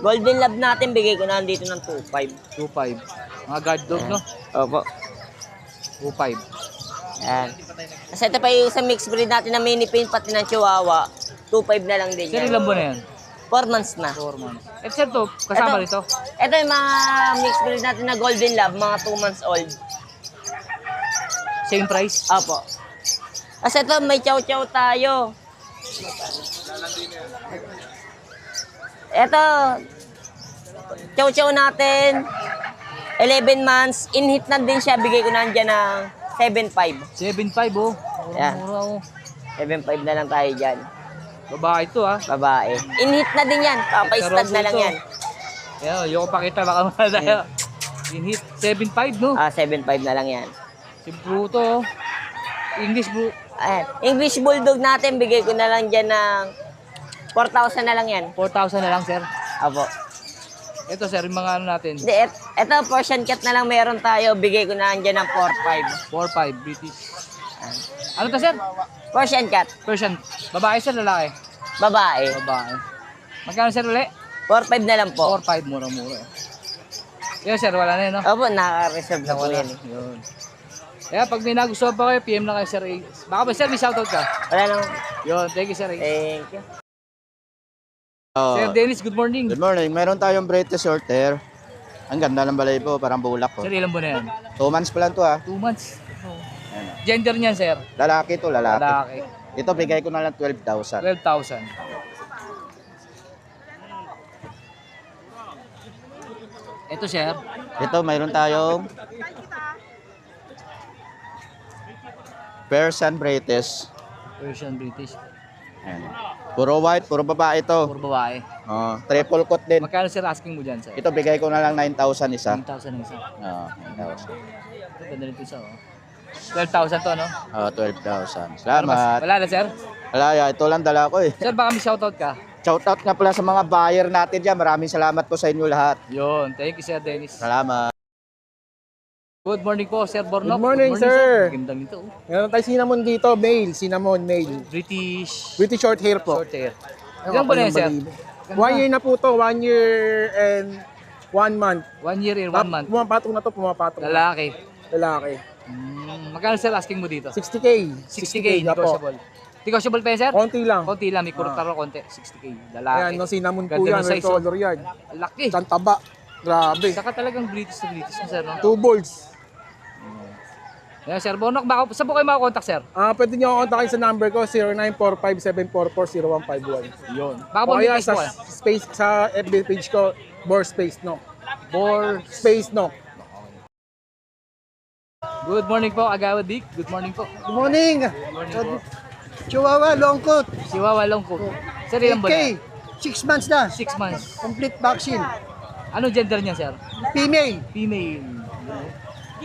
Golden lab natin, bigay ko na lang dito ng 2-5. 2'5". Mga guard dog, no? Opo. 2'5". Yan. Tapos ito pa yung isang mixed breed natin na mini paint pati ng chihuahua. 2-5 na lang din Sir, yan. ilan buwan na yan? 4 months na. 4 months. Eh, sir, to, kasama Ito. rito? Ito yung mga mixed breed natin na golden lab, mga 2 months old. Same price? Opo. Tapos ito may chow-chow tayo. Ito, chow-chow natin, 11 months, in-hit na din siya, bigay ko na dyan ng 7.5. 7.5, oh. Yan. Mura, oh. 7.5 na lang tayo dyan. Babae to, ah. Babae. In-hit na din yan, papa-stud na lang yan. Ayan, ayoko pakita, baka mahal tayo. In-hit, 7.5, no? 7.5 na lang yan. Si Bruto, oh. English, bro. Ayan. English Bulldog natin, bigay ko na lang dyan ng 4,000 na lang yan. 4,000 na lang, sir. Apo. Ito, sir, yung mga ano natin. Hindi, ito Persian cat na lang meron tayo, bigay ko na lang dyan ng 4,500. 4'5", British. Ano to, sir? Persian cat. Persian. Babae, sir, lalaki? Babae. Babae. Magkano, sir, uli? 4,500 na lang po. 4'5", mura-mura. Yun, sir, wala na yun, no? Opo, naka-reserve na po Wala. yan. Yun. Kaya pag may nagustuhan pa kayo, PM lang kayo, sir. Baka ba, sir, may shoutout ka? Wala lang. Yun, thank you, sir. Thank you. Sir Dennis, good morning. Good morning. Meron tayong British short hair. Ang ganda ng balay po, parang bulak ko. Sir, ilan buwan na yan? 2 months pa lang to ah. 2 months. Oh. Gender niyan, sir? Lalaki to, lalaki. Lalaki. Ito bigay ko na lang 12,000. 12,000. Ito, sir. Ito, mayroon tayong Persian British. Persian British. Ayan. Puro white, puro babae ito. Puro babae. Oh, triple coat din. Magkano, sir, asking mo dyan, sir? Ito bigay ko na lang 9,000 isa. 9,000 ang isa. Oh, 9,000. Ito, ganda rin ito isa, oh. 12,000 to, no? Oh, 12,000. Ano ba? Salamat. Wala na, sir? Wala, ito lang dala ko eh. Sir, baka may shoutout ka? Shoutout nga pala sa mga buyer natin dyan. Maraming salamat po sa inyo lahat. Yun. Thank you, Sir Dennis. Salamat. Good morning po, Sir Bornok. Good morning, sir. Gandang ito. Meron tayo cinnamon dito, male. Cinnamon, male. British. British short hair po. Short hair. Ilan ba na yan, sir? 1 year na po to. 1 year and 1 month. 1 year and 1 month. Pumapatong na to, pumapatong. Lalaki. Lalaki. Magkano, sir, asking mo dito? 60K. 60K, na po. negotiable. Negotiable pa yan, sir? Konti lang. Konti lang, may kurutaro konti. 60K, lalaki. Ayan, no, cinnamon po Ganda yan. ng Red size, oh. color yan. Laki. Isang taba. Grabe. Saka talagang British na British, sir, no? 2 balls. Yan, Sir Bornok, baka saan po kayo makakontakt, sir? Pwede nyo ako kontakin sa number ko, 0945-744-0151. Yun. Baka po O may kaya text sa po, eh. space, sa FB page ko, Bor Space No. Bor Space No. Good morning po, Agawa Dick. Good morning po. Good morning. Good morning po. Chihuahua, long coat. Chihuahua long coat. Sir, ilan ba na? 6 months na. 6 months. Complete vaccine. Ano gender niya, sir? Female. Female.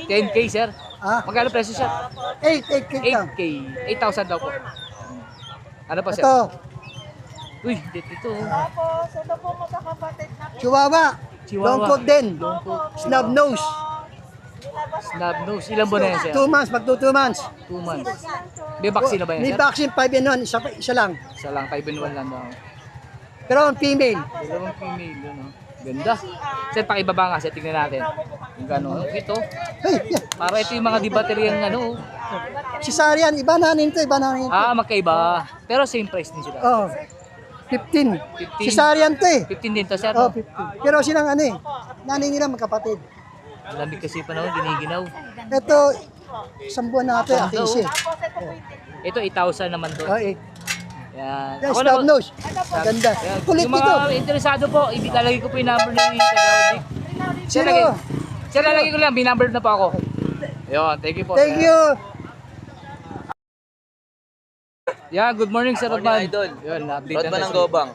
10K, sir. Magkano presyo siya? 8K lang. 8K. 8,000 daw po. Ano pa, sir? Ito, Uy, dito. Tapos, ito po magkakapatid na Chihuahua. Chihuahua. Long coat din. Long coat. Snub nose. Snub nose. Ilan ba na yan, sir? 2 months, mag 2 months. 2 months. May vaccine na ba yan, May sir? vaccine 5 and 1, isa lang. Isa lang, 5 in 1 lang daw. Pero ang female. Dalawang female, yun, oh. Ganda. Sir, pakibaba nga, sir. Tingnan natin. Yung gano'n. Ito. Hey, yeah. Para ito yung mga di bateryang ano. Si Sarian, iba na ito, iba na ito. Magkaiba. Pero same price din sila. Oh, 15. 15. Si Sarian to eh. 15 din to, sir. Oh, No? 15. Pero silang ano eh, nanay nila magkapatid. Lamig kasi panahon, giniginaw. Ito, isang buwan na ito, akisi. Ito, 8,000 naman to. Oh, eh. Yan. Yan, stop nose. Ganda. Yan. Kulit Yung nito. mga interesado po, ilalagay ko po yung number ni Tagawdik. Sino? Sir, lalagay ko lang, binumber na po ako. Ayun, thank you po. Thank sir. you. Yeah, good morning, Sir Rodman. Idol. Yun, update Rodman na ng Gobang.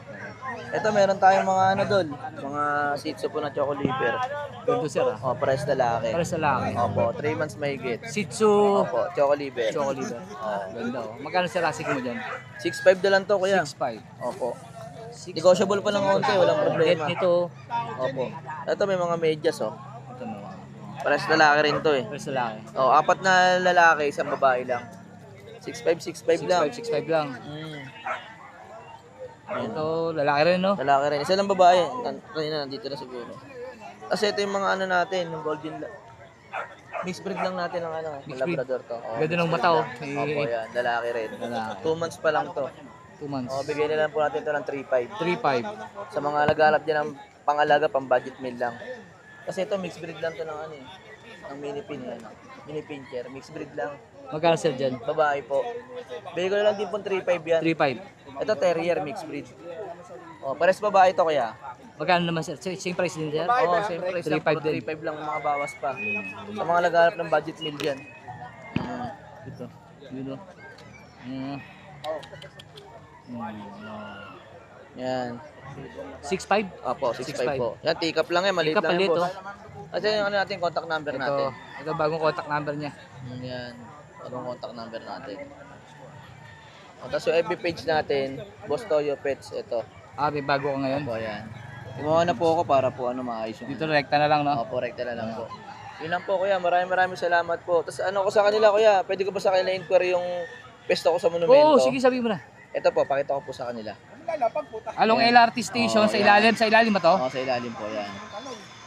Ito meron tayong mga ano doon, mga Shih Tzu po na choco liver. Ganito, sir. Oh, pares lalaki. Pares lalaki. Opo, 3 months mahigit. Shih Tzu. Opo, choco liver. Choco liver. Ganda oh. Magkano sir asik mo dyan? 6.5 na lang to, kuya. 6.5. Opo. Negotiable pa ng konti, walang problema. Net nito. Opo. Ito may mga medyas, oh. Ito mo. Pares lalaki rin to eh. Pares lalaki. Oh, 4 na lalaki, isang babae lang. 6.5 lang. 6.5 lang. Ito, lalaki rin, no? Lalaki rin. Isa lang babae. Kanina nandito na siguro. Kasi ito yung mga ano natin, yung golden mixed breed lang natin ng ano, ng Labrador to. Oh, ganda ng mata, oh. Opo, yan. Lalaki rin. Lalaki. 2 months pa lang to. 2 months. Oh, bigay na lang po natin ito ng 3.5. 3.5. Sa mga naghahanap dyan ng pangalaga, pang budget meal lang. Kasi ito, mixed breed lang to ng ano eh. Ang mini pin yan. Mini pincher. Mixed breed lang. Magkano sir dyan? Babae po. Bigay ko na lang din po 3.5 yan. 3.5. Ito terrier mixed breed. Oh, pares babae to kaya. Magkano naman sir? Same price din sir? Oo, same price lang. 3.5 din. 3.5 lang, mga bawas pa. Sa mga naghahanap ng budget meal dyan. Ito. Yun o. Yan. 6.5? Opo, 6.5 po. Yan, take-up lang yan. Maliit Take-up, lang yan, maliit, boss. Kasi yung ano natin, contact number natin. Ito bagong contact number niya. Yan. Bagong contact number natin. O, tapos yung FB page natin, Boss Toyo Pets, ito. May bago ka ngayon? Opo, yan. Gumawa na po ako para po ano maayos yung... Dito rekta na lang, no? Opo, rekta na lang po. Yun lang po, kuya. Maraming salamat po. Tapos ano ko sa kanila, kuya, pwede ko ba sa kanila inquiry yung pesto ko sa monumento? Oo, sige, sabihin mo na. Ito po, pakita ko po sa kanila. Along LRT station, sa ilalim ba to? Oo, sa ilalim po, yan.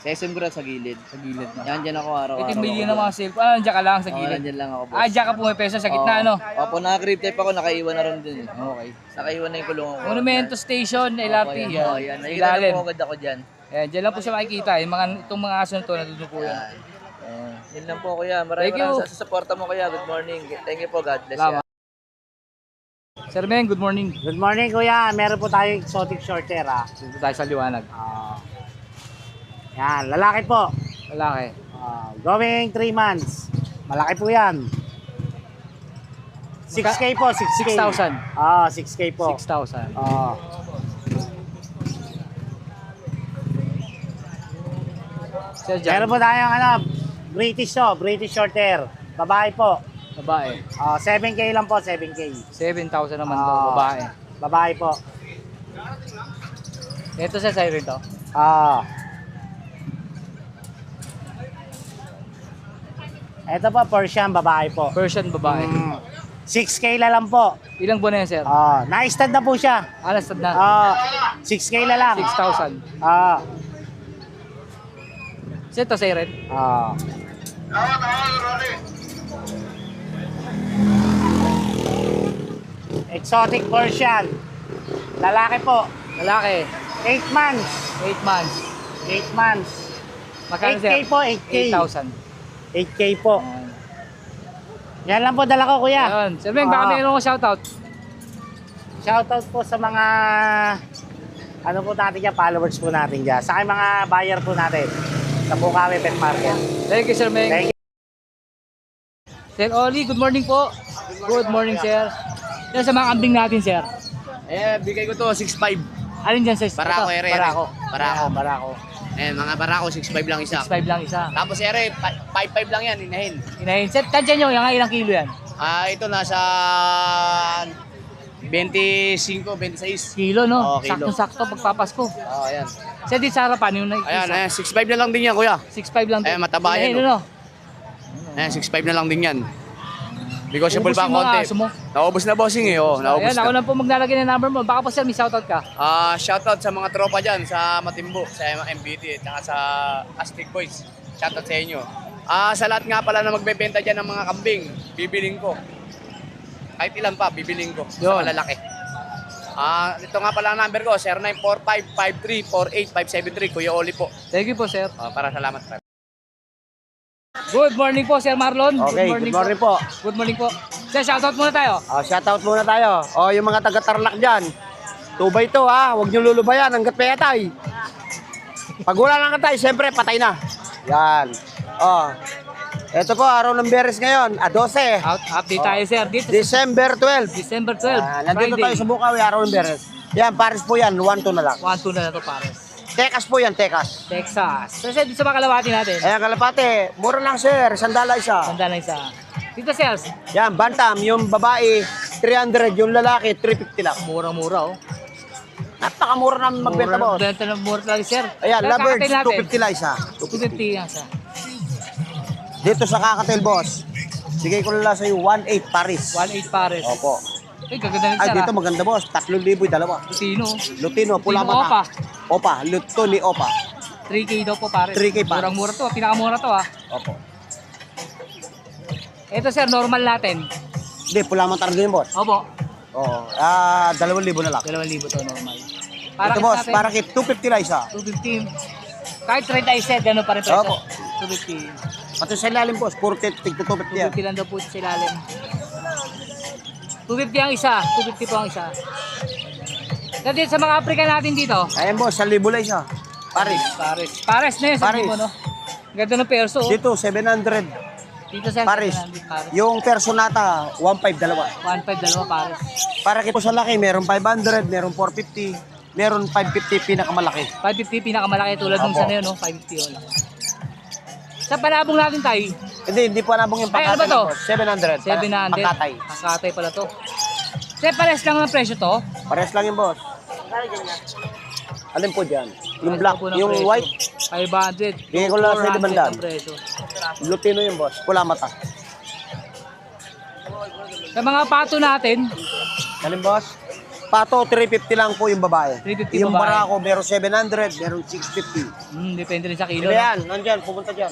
Sa SM Grad, sa gilid. Sa gilid na. Yan, dyan ako araw-araw. Ito yung ng mga cellphone. Diyan ka lang sa gilid. Dyan lang ako, boss. Diyan ka pumipeso sa gitna, no? Opo, naka-grip tape ako, nakaiwan na rin dun. Okay. Nakaiwan na yung kulungan ko. Monumento Station, LRT. Opo, yan. Yan. Nakikita na po agad ako dyan. Ayan, dyan lang po siya makikita. Itong mga aso na ito, nandun po yan. Yun lang po, kuya. Maraming sa suporta mo, kuya. Good morning. Thank you po. God bless you. Sir Meng, good morning. Good morning, kuya. Meron po tayong exotic shorter, ha. Dito tayo sa liwanag. Yan, lalaki po. Lalaki. Going 3 months. Malaki po yan. 6K po, 6K. 6,000. 6K po. 6,000. Meron po tayong British shorter. Babae po. Babae. 7K lang po, 7K. 7,000 naman to, babae. Babae po. Ito sa side rin to? Ito po, Persian, babae po. Persian, babae. 6K na lang po. Ilang buwan na yan, sir? Na-stud na po siya. Na-stud na? 6K na lang. 6,000. So ito, sir rin? Exotic Persian. Lalaki po. Lalaki. 8 months. 8 months. 8 months. Magkano, 8K sir? po, 8K. 8,000. 8K po. Yan lang po dala ko, kuya. Ayun. Sir Meng, baka mayroon ko shoutout. Shoutout po sa mga ano po natin dyan, followers po natin dyan. Sa aking mga buyer po natin sa Bukawi Pet Market. Thank you, Sir Meng. Thank you. Sir Oli, good morning po. Good morning, sir. Yan sa mga kambing natin, sir. Bigay ko to 6.5. Alin dyan, sir? Barako, Ito, ere. Barako. Barako. Barako. Mga barako, 6.5 lang isa. 6.5 lang isa. Tapos ere, 5.5 lang yan, inahin. Inahin. Sir, tansyan nyo, ilang kilo yan? Ito nasa 25, 26. Kilo, no? Kilo. Saktong-sakto pagpapasko. Ayan. Sir, di sa harapan yung Ayan, 6.5 na lang din yan, kuya. 6.5 lang din. Ayan, mataba yan. Inahin, no? Ayan, 6.5 na lang din yan. Negotiable Ubus pa yung mga konti. aso mo. Naubos na bossing eh. Oh, naubos Ayan, ako na. na po maglalagay ng number mo. Baka po sir, may shoutout ka. Shoutout sa mga tropa dyan sa Matimbo, sa MBT, at saka sa Aztec Boys. Shoutout sa inyo. Sa lahat nga pala na magbebenta dyan ng mga kambing, bibiling ko. Kahit ilan pa, bibiling ko. Sa malalaki. Ito nga pala ang number ko, 0945-5348-573. Kuya Oli po. Thank you po, sir. Para salamat. Good morning po, Sir Marlon. Okay, good morning po. Good morning po. Sir, shoutout muna tayo. Shoutout muna tayo. Yung mga taga-Tarlac dyan. 2x2 ha, huwag nyo lulubayan hanggat may atay. Pag wala ng atay, siyempre patay na. Yan. Ito po, araw ng Beres ngayon, 12. Update tayo, sir. Dito, December 12. December 12. Nandito Friday. tayo sa Bukawi, araw ng Beres. Yan, Paris po yan, 1-2 na lang. 1-2 na to, pares. Tekas po yan, Tekas. Texas. So, sir, dito sa mga kalawati natin. Ayan, kalapate. Mura lang, sir. Sandala isa. Sandala isa. Dito, sir. Yan, Bantam. Yung babae, 300. Yung lalaki, 350 lang. Murang-mura, oh. Napakamura namin magbenta, boss. Benta ng mura lang, sir. Ayan, Sir, lovebirds, kakatail natin. 250 lang isa. 250 lang isa. Dito sa Kakatel, boss. Sige ko lang sa'yo, 1.8 Paris. 1.8 pares. Opo. Ay, gaganda rin, sir. Dito maganda, boss. 3,000 dalawa. Lutino. Lutino, pula Lutino mata. Opa, Lutini Opa. 3K daw po, pares. 3K pares. Murang-mura to. Pinakamura to, ha. Opo. Ito, sir, normal natin. Hindi, pula mata rin, boss. Opo. Oo. 2,000 na lang. 2,000 to, normal. Ito, boss, para kit 250 lang isa. 250. Kahit 30 set, gano'n pa rin presyo. Opo. 250. Pati sa ilalim, boss, puro tig 250 yan. 250 lang daw po sa ilalim. 250 ang isa. 250 po ang isa. So, dito sa mga African natin dito. Ayan, boss, 1,000 lang isa. Paris. Pares na yun. Paris. Mo, no? Ganda ng perso. Oh. Dito, 700. Dito sa Paris. 700 pares. Yung Personata, 1.5 dalawa. 1.5 dalawa pares. Para kito sa laki, meron 500, meron 450, meron 550 pinakamalaki. 550 pinakamalaki tulad nung Opo. sana yun, no? 550 yun. Sa panabong natin tayo. Hindi po nabong yung Ay, ano pangkatay. ba to? 700. 700. Pangkatay. Pangkatay pala to. Sir, pares lang ng presyo to? Pares lang yung boss. Alin po dyan? Yung black, po ng yung presyo. white. 500. Bigay ko lang sa 400 500. ang presyo. Lutino yung boss. Pula mata. Sa mga pato natin, Alin boss? Pato, 350 lang po yung babae. 350 Yung babae. barako, meron 700, meron 650. Depende rin sa kilo. Ano no? yan? Nandyan, pumunta dyan.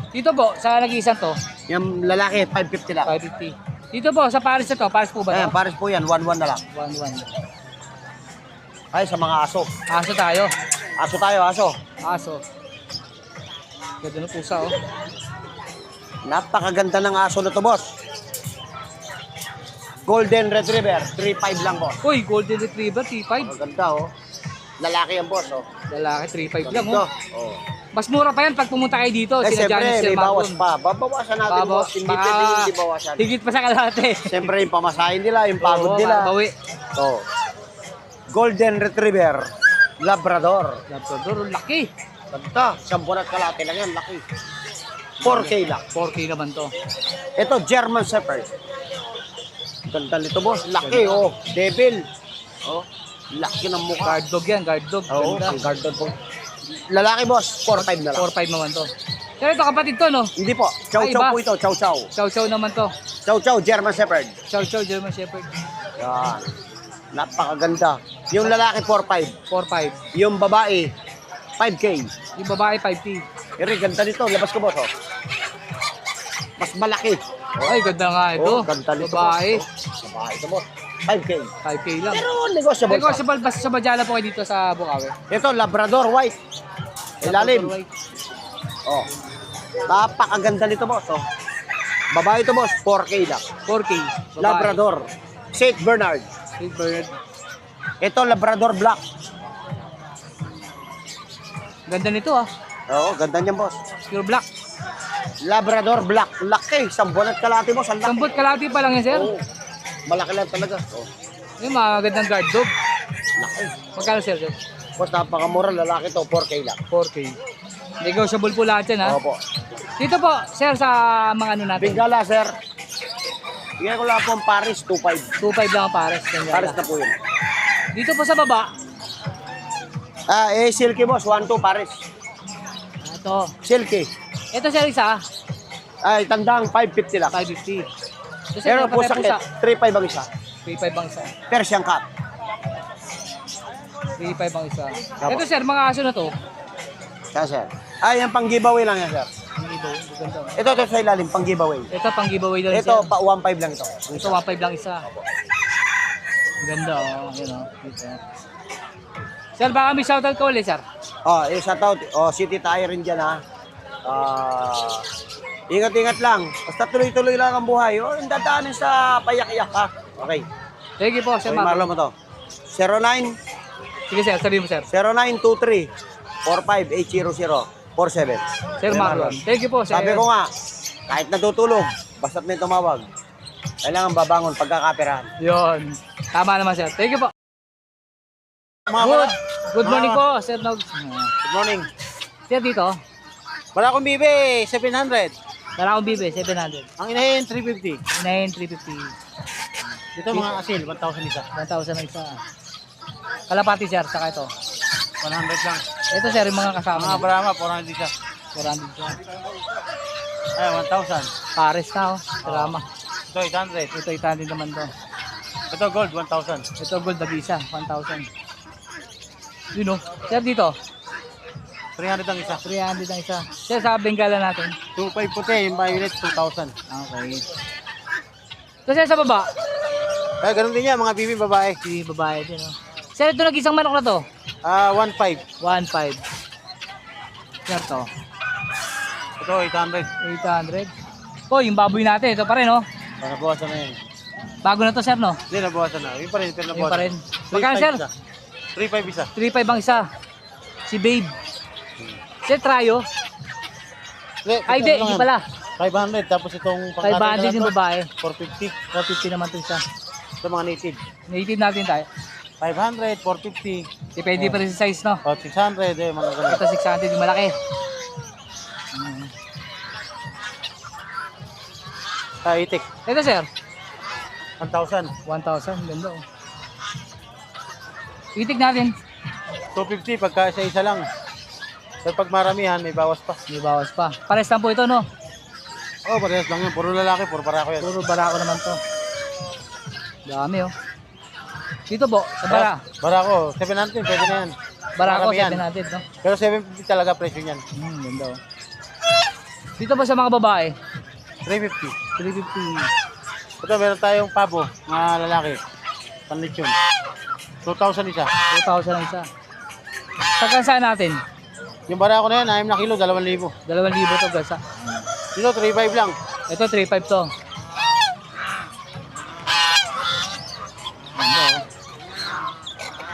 Dito po, sa nag-iisang to, Yung lalaki, 550 lang. 550. Dito po, sa Paris na to, Paris po ba Ayan, to? pares po yan, 1-1 na lang. 1-1. Ay, sa mga aso. Aso tayo. Aso tayo, aso. Aso. Ganda ng pusa, oh. Napakaganda ng aso na to, boss. Golden Retriever, 3.5 lang, boss. Uy, Golden Retriever, 3.5. Maganda, oh. Lalaki yan, boss, oh. Lalaki, 3.5 lang, Dito, oh. oh. Mas mura pa yan pag pumunta kayo dito. Eh, Sila siyempre, Janice, Sir may bawas Marlon. pa. Babawasan natin, boss. Hindi baka pwede hindi bawasan. Higit pa sa kalahati. Siyempre, yung pamasahin nila, yung pagod Oo, nila. bawi. Oh. Golden Retriever, Labrador. Labrador, laki. Ganda, 10 at kalate lang yan, laki. 4K lang. 4K naman to. Ito, German Shepherd. Ganda nito, boss. Laki, oh. Devil. Oh. Laki ng mukha. Guard dog yan, guard dog. Oo, Ganda. ang guard dog po. Lalaki, boss. 4.5 na lang. 4.5 naman to. Pero ito kapatid to, no? Hindi po. Chow Ay, Chow iba. po ito. Chow Chow. Chow Chow naman to. Chow Chow, German Shepherd. Chow Chow, German Shepherd. Yan. Napakaganda. Yung lalaki, 4.5. 4.5. Yung babae, 5K. Yung babae, 5K. Pero ganda nito. Labas ko, boss, oh. Mas malaki. Ay, ganda nga ito. Oh, ganda nito, babae. boss. Babae ito, boss. 5K. 5K lang. Pero negotiable. Negotiable basta sa Bajala po kayo dito sa Bukawi. Ito, Labrador White. Ilalim. Labrador white. Oh. Napakaganda nito, boss, oh. Babae ito, boss. 4K lang. 4K. Babae. Labrador. St. Bernard. St. Bernard. Ito, Labrador Black. Ganda nito, ah. Oo, ganda niyan, boss. Pure black. Labrador Black. Laki. 10 at kalate, boss. Ang laki. Sambot kalati pa lang yan, sir. Oo. Malaki lang talaga. Oh. Yung mga gandang guard dog. Laki. Magkano, sir? Boss, napakamura. Lalaki to. 4K lang. 4K. Negotiable po lahat yan, ha? Opo. Dito po, sir, sa mga ano natin. Bingala, sir. Bigyan ko lang po ang Paris, 2.5. 2.5 lang ang pares. Bengala. Paris na po yun. Dito po sa baba. Silky, boss. 1-2 Paris. Ito. Silky. Ito, sir, isa. Ay, tandang 550 lang. 550. Kasi Pero meron pa pusa tayong kit, 3.5 ang isa. 3.5 ang isa. Persian cat. 3.5 ang isa. Ito sir, mga aso na to. Kaya sir. Ay, yung pang giveaway lang yan sir. Ang ibo, ganda. Ito sa ilalim, pang giveaway. Ito pang giveaway daw Ito, sir. pa 1.5 lang ito. Ito 1.5 lang isa. Ganda oh, yun oh. Dito. Sir, baka may shoutout ka ulit sir. Oh, shoutout. Oh, city tayo rin dyan ha. Ingat-ingat lang. Basta tuloy-tuloy lang ang buhay. Oh, yung dadaanin sa payak-iyak ha. Okay. Thank you po, Sir Okay, Marlon. Marlon mo to. 09 Sige sir, sabihin mo sir. 0923 4580047. Sir Marlon. Thank you po, sir. Sabi ko nga, kahit natutulog, basta't may tumawag, kailangan babangon pagkakaperahan. Yun. Tama naman sir. Thank you po. Good morning po, Sir Nog. Good morning. Sir dito. Wala akong bibe, 700. Wala akong bibe, 700. Ang inahin, 350. Inahin, 350. Dito mga asil, 1,000 isa. 1,000 isa. Kalapati sir, saka ito. 100 lang. Ito sir, yung mga kasama. Mga Brahma, 400 isa. 400 siya. Ay, 1,000. Pares na oh, drama. Ito, 800. Ito 800 naman to. Ito, gold, 1,000. Ito gold, nag-isa, 1,000. Yun oh. Sir dito. 300 ang isa. 300 ang isa. Sir, sa Bengala natin. 2,500 puti, yung violet, 2,000. Okay. Ito sir, sa baba. Kaya ganun din yan, mga bibi babae. Bibi babae din oh. Sir, ito nag-isang manok na to. 1,500. 1,500. Sir to. Ito, 800. 800. Oh, yung baboy natin, ito pa rin oh. Nabawasan na yan. Bago na to sir no? Hindi, nabawasan na. Yun pa rin, pero Yun nabawasan. pa rin. Magkano sir? 3,500 isa. 3,500 ang isa. Si Babe. Sir, Trayo. Ay, hindi pala. 500, tapos itong 500 yung babae. 450. 450 naman ito isa. Ito mga native. Native natin tayo. 500, 450. Depende pa rin sa size, no? 600, mga ganun. Ito 600, yung malaki. Itik. Ito, sir. 1,000. 1,000, ganda oh. Itik natin. 250 pagka isa lang. So pag maramihan, may bawas pa. May bawas pa. Pares lang po ito, no? Oh, parehas lang yan. Puro lalaki, puro barako yan. Puro barako naman to. Dami, oh. Dito po, sa bara. Barako, 700, pwede na yan. Barako, Maramihan. 700, no? Pero 750 talaga presyo niyan. Ganda, oh. Dito po sa mga babae. 350. 350. Ito, meron tayong pabo, mga lalaki. Panlitsyon. 2,000 isa. 2,000 ang isa. Pagkansa natin? Yung barako na yan, 6 na kilo, 2,000. 2,000 to, gasa. Dito, 3,500 lang. Ito, 3,500 to. Ganda, oh.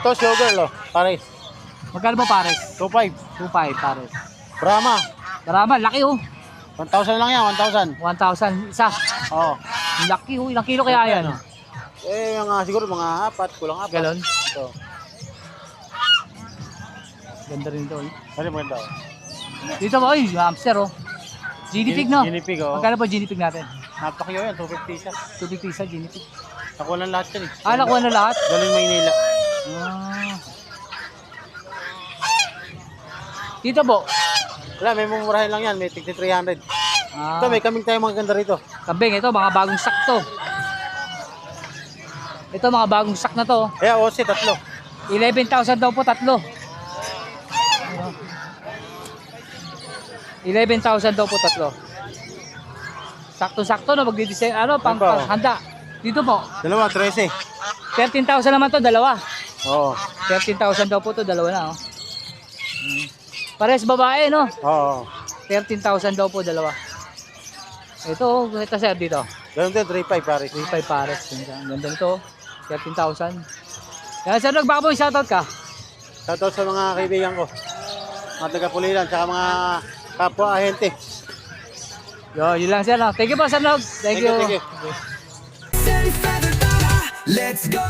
Ito, showgirl, oh. Pares. Magkano ba pares? 2,500. 2,500 pares. Brahma. Brahma, laki oh. 1,000 lang yan, 1,000. 1,000 isa. Oo. Laki oh, ilang kilo kaya yan? Siguro mga 4, kulang 4. Galon? Ito. Ganda rin to. Ano maganda? Dito mo, ay, hamster oh. Guinea pig, no? Guinea pig, oh. Magkano po guinea pig natin? Napakyo yan, 250 isa. 250 isa, guinea pig. Nakuha lang lahat yan eh. Ah, nakuha na lahat? Galing Maynila. Ah. Dito po? Wala, may mumurahin lang yan. May tigti 300. Ah. Ito, may kaming tayo mga ganda rito. Kambing, ito, mga bagong sak to. Ito, mga bagong sak na to. Kaya, Ose, 3. 11,000 daw po, 3. 11,000 daw po, 3. Sakto-sakto na magdi-design, pang handa. Dito po. Dalawa, 13. 13,000 naman to, dalawa. Oo. 13,000 daw po to, dalawa na oh. Pares babae, no? Oo. 13,000 daw po, dalawa. Ito sir dito. Ganun din, 3,500 pares. 3,500 pares. Ang ganda nito, 13,000. Kaya sir, nagbaboy, shoutout ka. Shoutout sa mga kaibigan ko. Mga taga-Pulilan, tsaka mga kapwa ahente. Yun lang sir. No? Thank you po, sir Nog. Thank you. Thank you. Let's go!